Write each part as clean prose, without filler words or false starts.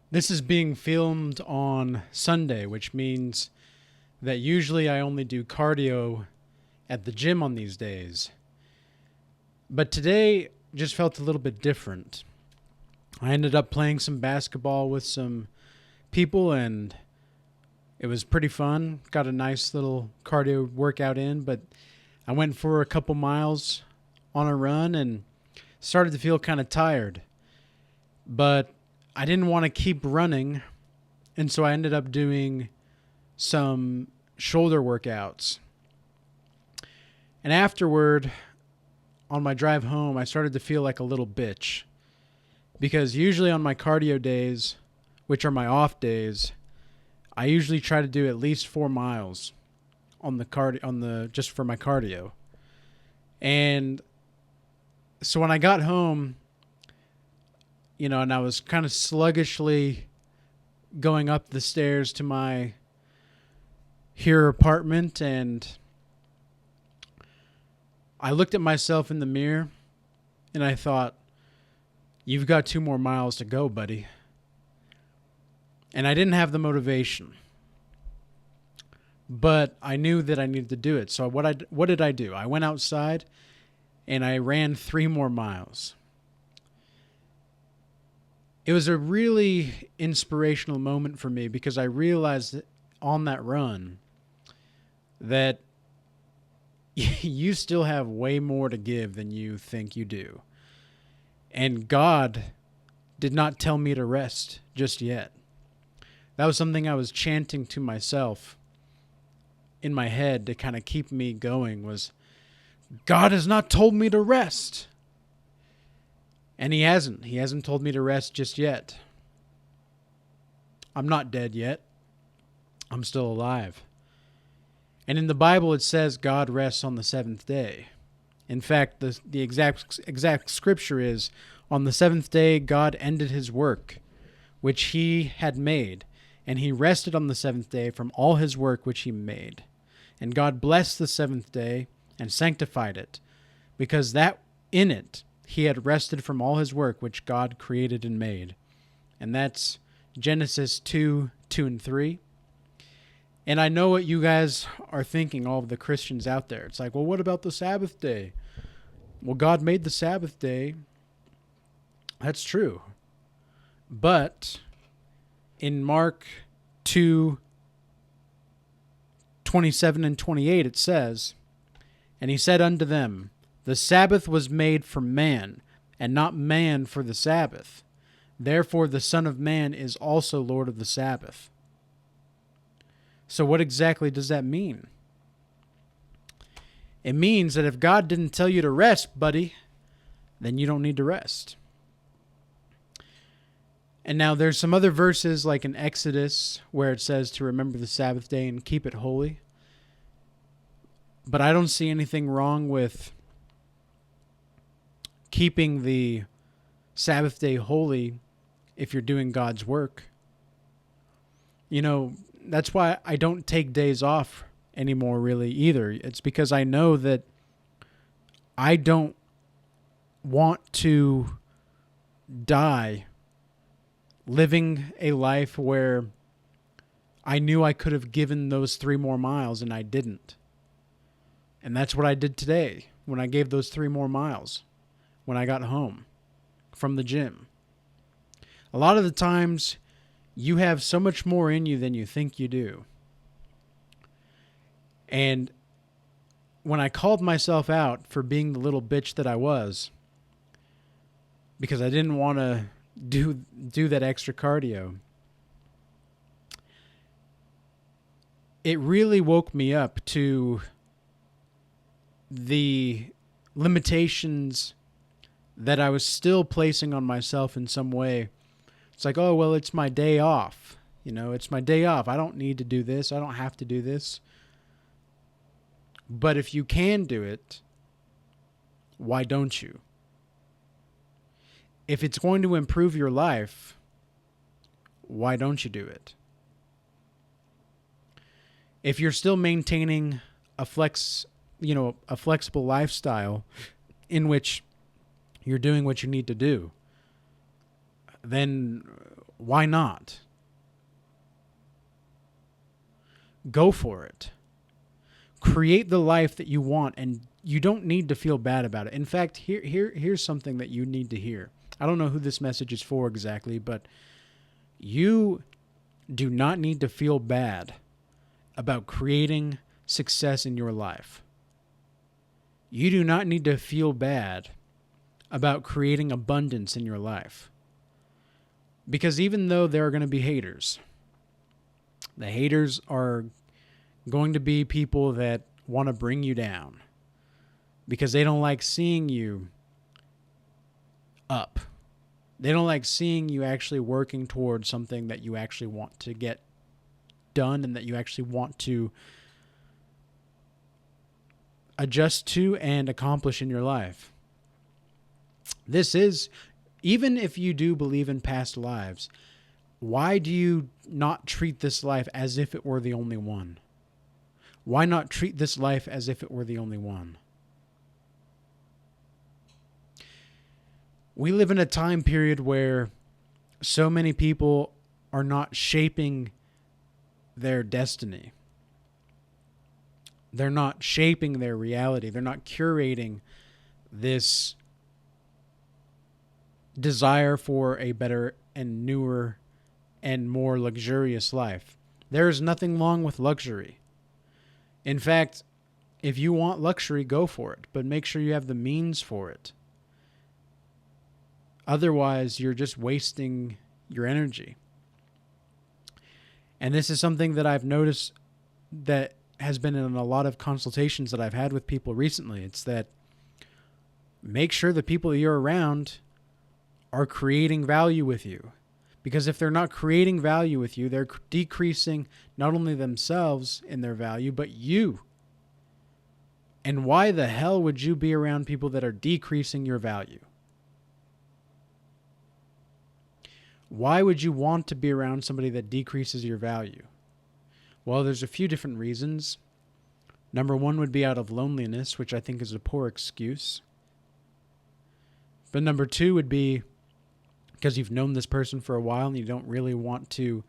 This is being filmed on Sunday, which means that usually I only do cardio at the gym on these days. But today just felt a little bit different. I ended up playing some basketball with some people and it was pretty fun. Got a nice little cardio workout in, but I went for a couple miles on a run and started to feel kind of tired. But I didn't want to keep running, and so I ended up doing some shoulder workouts. And afterward, on my drive home, I started to feel like a little bitch. Because usually on my cardio days, which are my off days, I usually try to do at least 4 miles on the just for my cardio. And so when I got home, and I was kind of sluggishly going up the stairs to my here apartment, and I looked at myself in the mirror and I thought, you've got 2 more miles to go, buddy. And I didn't have the motivation, but I knew that I needed to do it. So what did I do? I went outside and I ran 3 more miles. It was a really inspirational moment for me because I realized on that run that you still have way more to give than you think you do. And God did not tell me to rest just yet. That was something I was chanting to myself in my head to kind of keep me going was, God has not told me to rest. And he hasn't. He hasn't told me to rest just yet. I'm not dead yet. I'm still alive. And in the Bible it says God rests on the 7th day. In fact, the exact scripture is, on the 7th day God ended his work, which he had made, and he rested on the 7th day from all his work which he made. And God blessed the 7th day and sanctified it, because that in it he had rested from all his work which God created and made. And that's Genesis 2:2 and 3. And I know what you guys are thinking, all of the Christians out there. It's like, well, what about the Sabbath day? Well, God made the Sabbath day. That's true. But in Mark 2:27 and 28, it says, and he said unto them, the Sabbath was made for man, and not man for the Sabbath. Therefore the Son of Man is also Lord of the Sabbath. So what exactly does that mean? It means that if God didn't tell you to rest, buddy, then you don't need to rest. And now there's some other verses like in Exodus where it says to remember the Sabbath day and keep it holy. But I don't see anything wrong with keeping the Sabbath day holy if you're doing God's work. That's why I don't take days off anymore really either. It's because I know that I don't want to die living a life where I knew I could have given those 3 more miles and I didn't. And that's what I did today when I gave those 3 more miles when I got home from the gym. A lot of the times you have so much more in you than you think you do. And when I called myself out for being the little bitch that I was, because I didn't want to do that extra cardio, it really woke me up to the limitations that I was still placing on myself in some way. It's like, oh, well, it's my day off. It's my day off. I don't need to do this. I don't have to do this. But if you can do it, why don't you? If it's going to improve your life, why don't you do it? If you're still maintaining a flexible lifestyle in which you're doing what you need to do, then Why not? Go for it. Create the life that you want, and you don't need to feel bad about it. In fact, here's something that you need to hear. I don't know who this message is for exactly, but you do not need to feel bad about creating success in your life. You do not need to feel bad about creating abundance in your life. Because even though there are going to be haters, the haters are going to be people that want to bring you down because they don't like seeing you up. They don't like seeing you actually working towards something that you actually want to get done and that you actually want to adjust to and accomplish in your life. This is, even if you do believe in past lives, why do you not treat this life as if it were the only one? Why not treat this life as if it were the only one? We live in a time period where so many people are not shaping their destiny. They're not shaping their reality. They're not curating this desire for a better and newer and more luxurious life. There is nothing wrong with luxury. In fact, if you want luxury, go for it, but make sure you have the means for it. Otherwise, you're just wasting your energy. And this is something that I've noticed that has been in a lot of consultations that I've had with people recently. It's that make sure the people you're around are creating value with you. Because if they're not creating value with you, they're decreasing not only themselves in their value, but you. And why the hell would you be around people that are decreasing your value? Why would you want to be around somebody that decreases your value? Well, there's a few different reasons. Number one would be out of loneliness, which I think is a poor excuse. But number two would be because you've known this person for a while and you don't really want to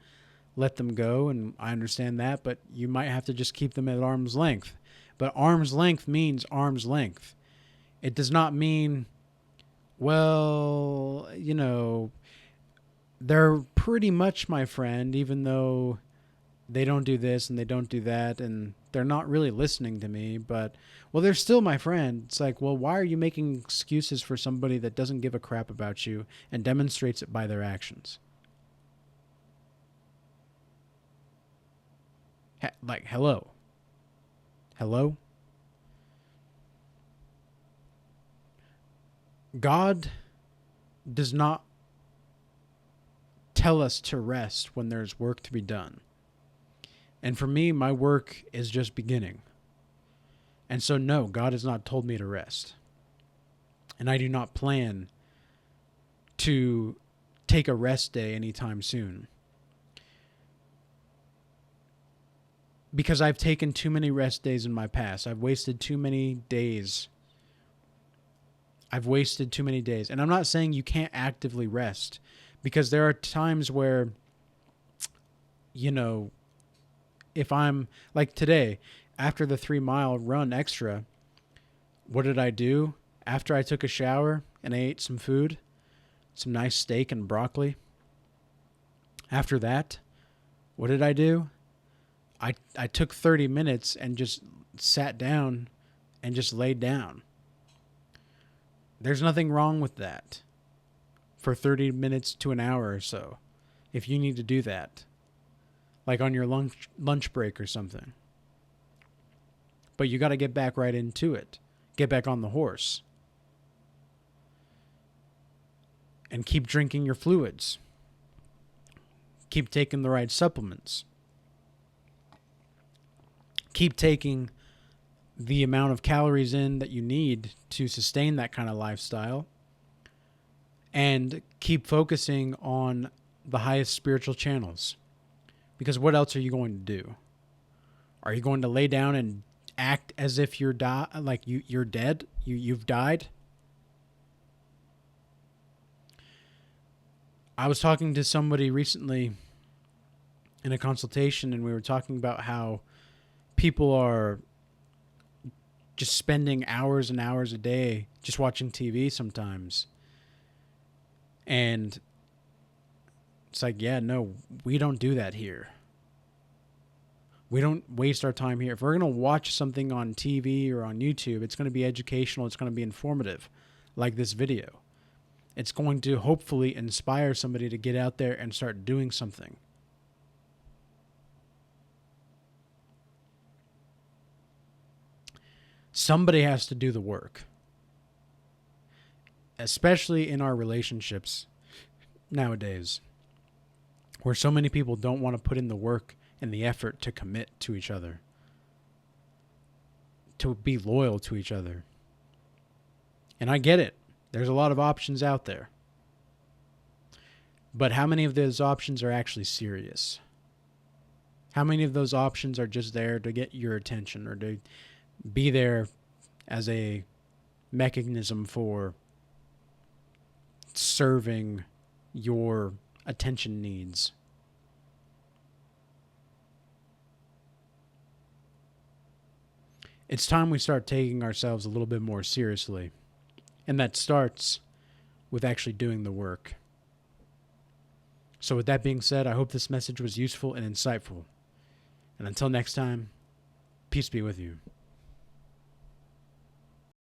let them go, and I understand that, but you might have to just keep them at arm's length. But arm's length means arm's length. It does not mean, well, they're pretty much my friend, even though they don't do this and they don't do that, and they're not really listening to me, but, well, they're still my friend. It's like, well, why are you making excuses for somebody that doesn't give a crap about you and demonstrates it by their actions? Hello? Hello? God does not tell us to rest when there's work to be done. And for me, my work is just beginning. And so, no, God has not told me to rest. And I do not plan to take a rest day anytime soon. Because I've taken too many rest days in my past. I've wasted too many days. And I'm not saying you can't actively rest. Because there are times where, if I'm like today, after the 3-mile run extra, what did I do? After I took a shower and I ate some food, some nice steak and broccoli. After that, what did I do? I took 30 minutes and just sat down and just laid down. There's nothing wrong with that for 30 minutes to an hour or so, if you need to do that. Like on your lunch break or something. But you got to get back right into it. Get back on the horse. And keep drinking your fluids. Keep taking the right supplements. Keep taking the amount of calories in that you need to sustain that kind of lifestyle. And keep focusing on the highest spiritual channels. Because what else are you going to do? Are you going to lay down and act as if you're you're dead? You've died? I was talking to somebody recently in a consultation, and we were talking about how people are just spending hours and hours a day just watching TV sometimes. And it's like, yeah, no, we don't do that here. We don't waste our time here. If we're going to watch something on TV or on YouTube, it's going to be educational. It's going to be informative, like this video. It's going to hopefully inspire somebody to get out there and start doing something. Somebody has to do the work, especially in our relationships nowadays, where so many people don't want to put in the work and the effort to commit to each other, to be loyal to each other. And I get it. There's a lot of options out there. But how many of those options are actually serious? How many of those options are just there to get your attention or to be there as a mechanism for serving your attention needs? It's time we start taking ourselves a little bit more seriously. And that starts with actually doing the work. So with that being said, I hope this message was useful and insightful. And until next time, peace be with you.